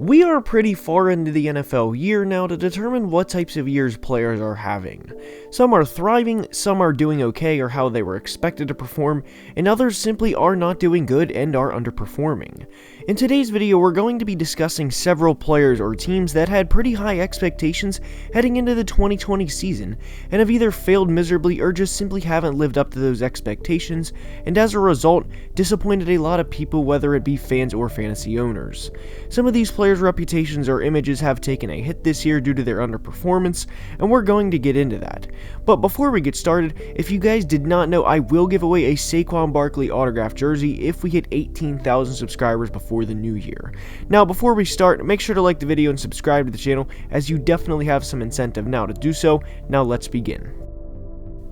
We are pretty far into the NFL year now to determine what types of years players are having. Some are thriving, some are doing okay or how they were expected to perform, and others simply are not doing good and are underperforming. In today's video, we're going to be discussing several players or teams that had pretty high expectations heading into the 2020 season, and have either failed miserably or just simply haven't lived up to those expectations, and as a result, disappointed a lot of people, whether it be fans or fantasy owners. Some of these players' reputations or images have taken a hit this year due to their underperformance, and we're going to get into that. But before we get started, if you guys did not know, I will give away a Saquon Barkley autographed jersey if we hit 18,000 subscribers before the new year. Now, before we start, make sure to like the video and subscribe to the channel, as you definitely have some incentive now to do so. Now let's begin.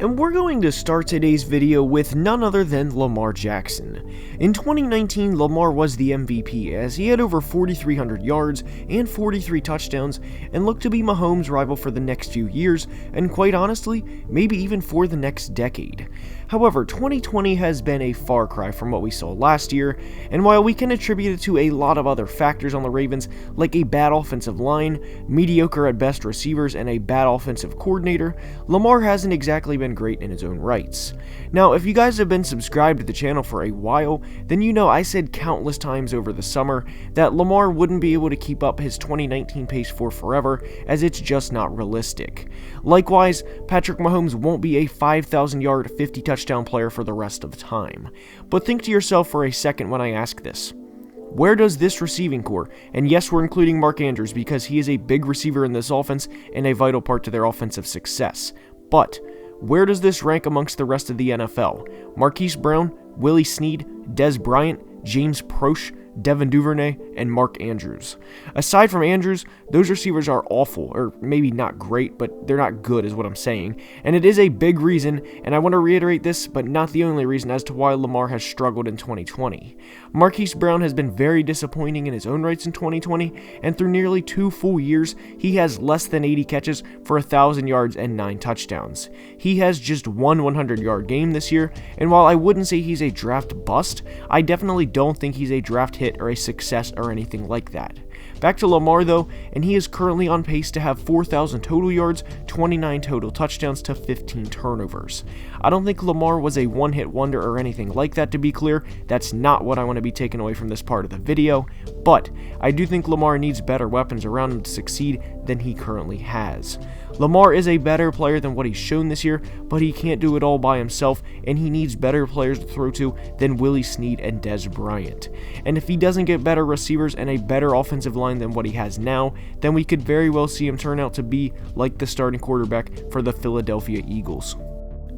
And we're going to start today's video with none other than Lamar Jackson. In 2019, Lamar was the MVP as he had over 4,300 yards and 43 touchdowns and looked to be Mahomes' rival for the next few years, and quite honestly, maybe even for the next decade. However, 2020 has been a far cry from what we saw last year, and while we can attribute it to a lot of other factors on the Ravens, like a bad offensive line, mediocre at best receivers, and a bad offensive coordinator, Lamar hasn't exactly been great in his own rights. Now, if you guys have been subscribed to the channel for a while, then you know I said countless times over the summer that Lamar wouldn't be able to keep up his 2019 pace for forever, as it's just not realistic. Likewise, Patrick Mahomes won't be a 5,000-yard, 50-touchdown player for the rest of the time. But think to yourself for a second when I ask this. Where does this receiving core, and yes, we're including Mark Andrews because he is a big receiver in this offense and a vital part to their offensive success, but where does this rank amongst the rest of the NFL? Marquise Brown, Willie Snead, Dez Bryant, James Proche, Devin Duvernay, and Mark Andrews. Aside from Andrews, those receivers are awful, or maybe not great, but they're not good is what I'm saying, and it is a big reason, and I want to reiterate this, but not the only reason as to why Lamar has struggled in 2020. Marquise Brown has been very disappointing in his own rights in 2020, and through nearly 2 full years, he has less than 80 catches for 1,000 yards and 9 touchdowns. He has just one 100-yard game this year, and while I wouldn't say he's a draft bust, I definitely don't think he's a draft hit or a success or anything like that. Back to Lamar though, and he is currently on pace to have 4,000 total yards, 29 total touchdowns to 15 turnovers. I don't think Lamar was a one-hit wonder or anything like that, to be clear. That's not what I want to be taken away from this part of the video, but I do think Lamar needs better weapons around him to succeed than he currently has. Lamar is a better player than what he's shown this year, but he can't do it all by himself, and he needs better players to throw to than Willie Snead and Dez Bryant. And if he doesn't get better receivers and a better offensive line than what he has now, then we could very well see him turn out to be like the starting quarterback for the Philadelphia Eagles.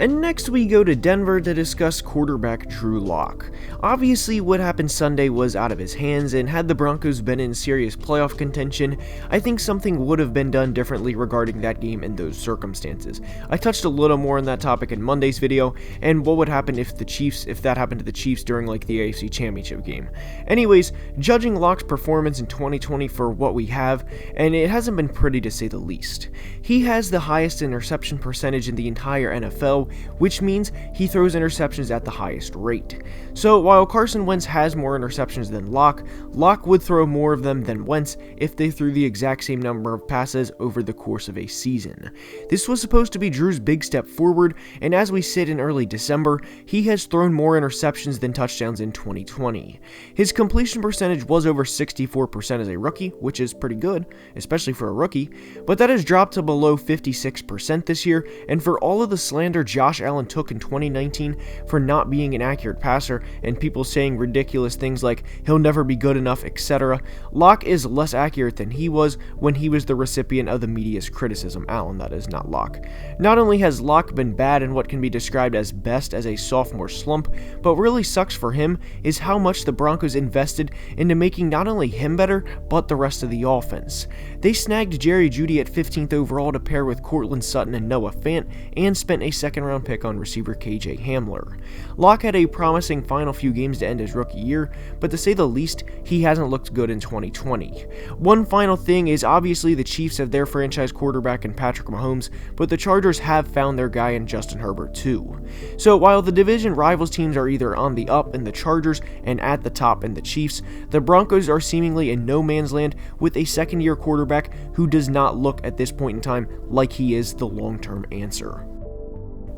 And next we go to Denver to discuss quarterback Drew Lock. Obviously, what happened Sunday was out of his hands, and had the Broncos been in serious playoff contention, I think something would have been done differently regarding that game in those circumstances. I touched a little more on that topic in Monday's video, and what would happen if that happened to the Chiefs during like the AFC Championship game. Anyways, judging Lock's performance in 2020 for what we have, and it hasn't been pretty to say the least. He has the highest interception percentage in the entire NFL, which means he throws interceptions at the highest rate. So while Carson Wentz has more interceptions than Lock would throw more of them than Wentz if they threw the exact same number of passes over the course of a season. This was supposed to be Drew's big step forward, and as we sit in early December, he has thrown more interceptions than touchdowns in 2020. His completion percentage was over 64% as a rookie, which is pretty good, especially for a rookie, but that has dropped to below 56% this year, and for all of the slander Josh Allen took in 2019 for not being an accurate passer and people saying ridiculous things like he'll never be good enough, etc., Lock is less accurate than he was when he was the recipient of the media's criticism. Allen, that is, not Lock. Not only has Lock been bad in what can be described as best as a sophomore slump, but what really sucks for him is how much the Broncos invested into making not only him better, but the rest of the offense. They snagged Jerry Jeudy at 15th overall to pair with Courtland Sutton and Noah Fant, and spent a second second-round pick on receiver KJ Hamler. Locke had a promising final few games to end his rookie year, but to say the least, he hasn't looked good in 2020. One final thing is obviously the Chiefs have their franchise quarterback in Patrick Mahomes, but the Chargers have found their guy in Justin Herbert too. So while the division rivals teams are either on the up in the Chargers and at the top in the Chiefs, the Broncos are seemingly in no man's land with a second-year quarterback who does not look at this point in time like he is the long-term answer.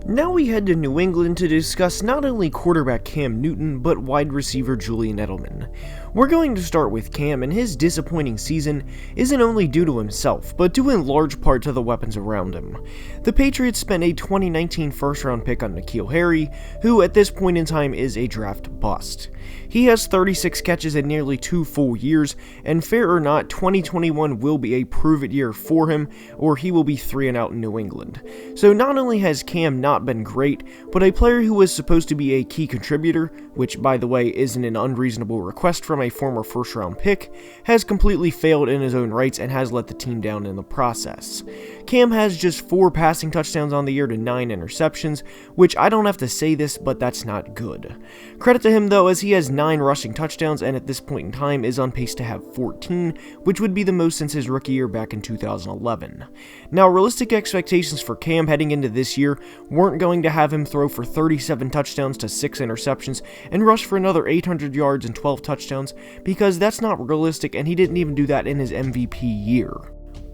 Now we head to New England to discuss not only quarterback Cam Newton, but wide receiver Julian Edelman. We're going to start with Cam, and his disappointing season isn't only due to himself, but due in large part to the weapons around him. The Patriots spent a 2019 first-round pick on N'Keal Harry, who at this point in time is a draft bust. He has 36 catches in nearly 2 full years, and fair or not, 2021 will be a prove-it year for him, or he will be 3-and-out in New England. So not only has Cam not been great, but a player who was supposed to be a key contributor, which by the way isn't an unreasonable request from a former first-round pick, has completely failed in his own rights and has let the team down in the process. Cam has just 4 passing touchdowns on the year to 9 interceptions, which I don't have to say this, but that's not good. Credit to him though, as he has 9 rushing touchdowns and at this point in time is on pace to have 14, which would be the most since his rookie year back in 2011. Now, realistic expectations for Cam heading into this year weren't going to have him throw for 37 touchdowns to 6 interceptions and rush for another 800 yards and 12 touchdowns, because that's not realistic, and he didn't even do that in his MVP year.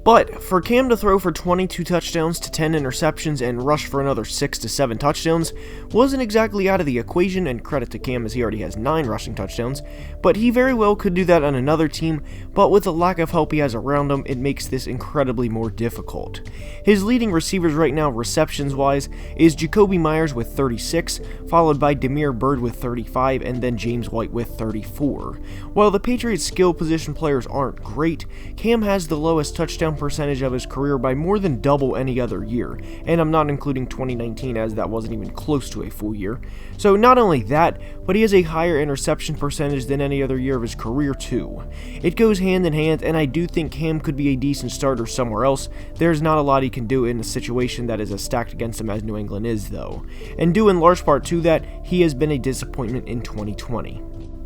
But for Cam to throw for 22 touchdowns to 10 interceptions and rush for another 6 to 7 touchdowns wasn't exactly out of the equation, and credit to Cam as he already has 9 rushing touchdowns, but he very well could do that on another team, but with the lack of help he has around him, it makes this incredibly more difficult. His leading receivers right now, receptions-wise, is Jacoby Myers with 36, followed by Damiere Byrd with 35, and then James White with 34. While the Patriots' skill position players aren't great, Cam has the lowest touchdown percentage of his career by more than double any other year, and I'm not including 2019 as that wasn't even close to a full year. So not only that, but he has a higher interception percentage than any other year of his career too. It goes hand in hand, and I do think Cam could be a decent starter somewhere else. There's not a lot he can do in a situation that is as stacked against him as New England is though, and due in large part to that, he has been a disappointment in 2020.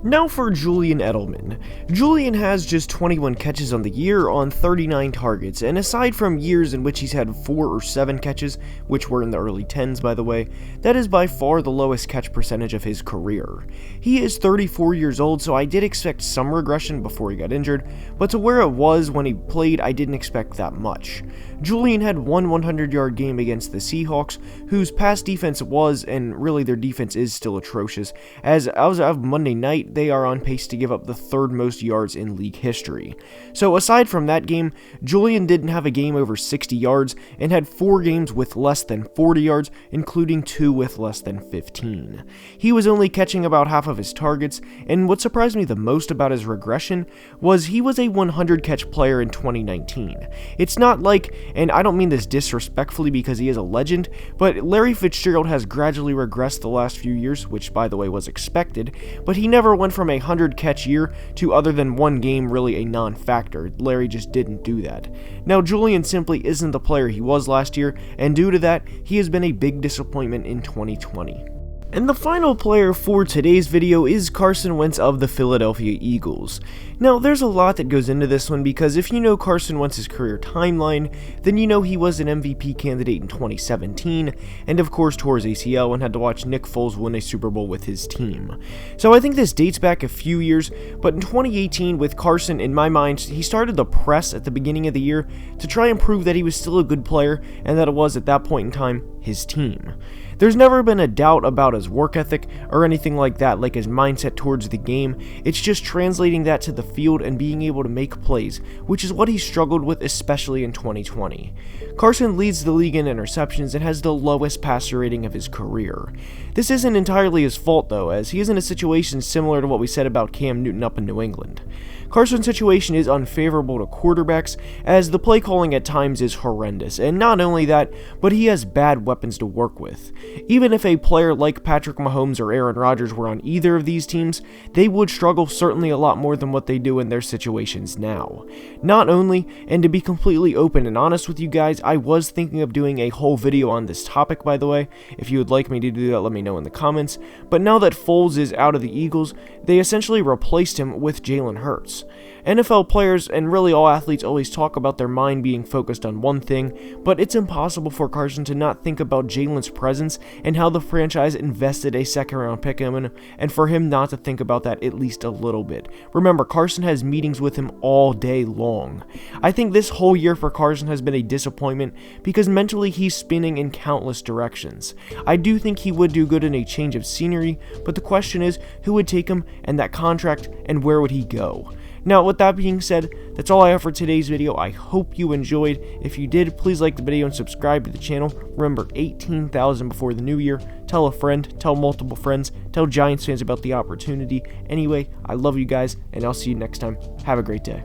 Now for Julian Edelman. Julian has just 21 catches on the year on 39 targets, and aside from years in which he's had 4 or 7 catches, which were in the early 10s by the way, that is by far the lowest catch percentage of his career. He is 34 years old, so I did expect some regression before he got injured, but to where it was when he played, I didn't expect that much. Julian had one 100-yard game against the Seahawks, whose pass defense was, and really their defense is still atrocious, as of Monday night, they are on pace to give up the 3rd most yards in league history. So aside from that game, Julian didn't have a game over 60 yards and had 4 games with less than 40 yards, including 2 with less than 15. He was only catching about half of his targets, and what surprised me the most about his regression was he was a 100-catch player in 2019. It's not like, and I don't mean this disrespectfully because he is a legend, but Larry Fitzgerald has gradually regressed the last few years, which by the way was expected, but he never went from a 100-catch year to other than 1 game really a non-factor. Larry just didn't do that. Now Julian simply isn't the player he was last year, and due to that, he has been a big disappointment in 2020. And the final player for today's video is Carson Wentz of the Philadelphia Eagles. Now, there's a lot that goes into this one because if you know Carson Wentz's career timeline, then you know he was an MVP candidate in 2017, and of course tore his ACL and had to watch Nick Foles win a Super Bowl with his team. So I think this dates back a few years, but in 2018 with Carson, in my mind, he started the press at the beginning of the year to try and prove that he was still a good player and that it was at that point in time his team. There's never been a doubt about his work ethic or anything like that, like his mindset towards the game. It's just translating that to the field and being able to make plays, which is what he struggled with, especially in 2020. Carson leads the league in interceptions and has the lowest passer rating of his career. This isn't entirely his fault though, as he is in a situation similar to what we said about Cam Newton up in New England. Carson's situation is unfavorable to quarterbacks, as the play calling at times is horrendous, and not only that, but he has bad weapons to work with. Even if a player like Patrick Mahomes or Aaron Rodgers were on either of these teams, they would struggle certainly a lot more than what they do in their situations now. Not only, and to be completely open and honest with you guys, I was thinking of doing a whole video on this topic, by the way. If you would like me to do that, let me know in the comments. But now that Foles is out of the Eagles, they essentially replaced him with Jalen Hurts. NFL players and really all athletes always talk about their mind being focused on one thing, but it's impossible for Carson to not think about Jalen's presence and how the franchise invested a second-round pick in him, and for him not to think about that at least a little bit. Remember, Carson has meetings with him all day long. I think this whole year for Carson has been a disappointment because mentally he's spinning in countless directions. I do think he would do good in a change of scenery, but the question is who would take him and that contract and where would he go? Now, with that being said, that's all I have for today's video. I hope you enjoyed. If you did, please like the video and subscribe to the channel. Remember, 18,000 before the new year. Tell a friend, tell multiple friends, tell Giants fans about the opportunity. Anyway, I love you guys, and I'll see you next time. Have a great day.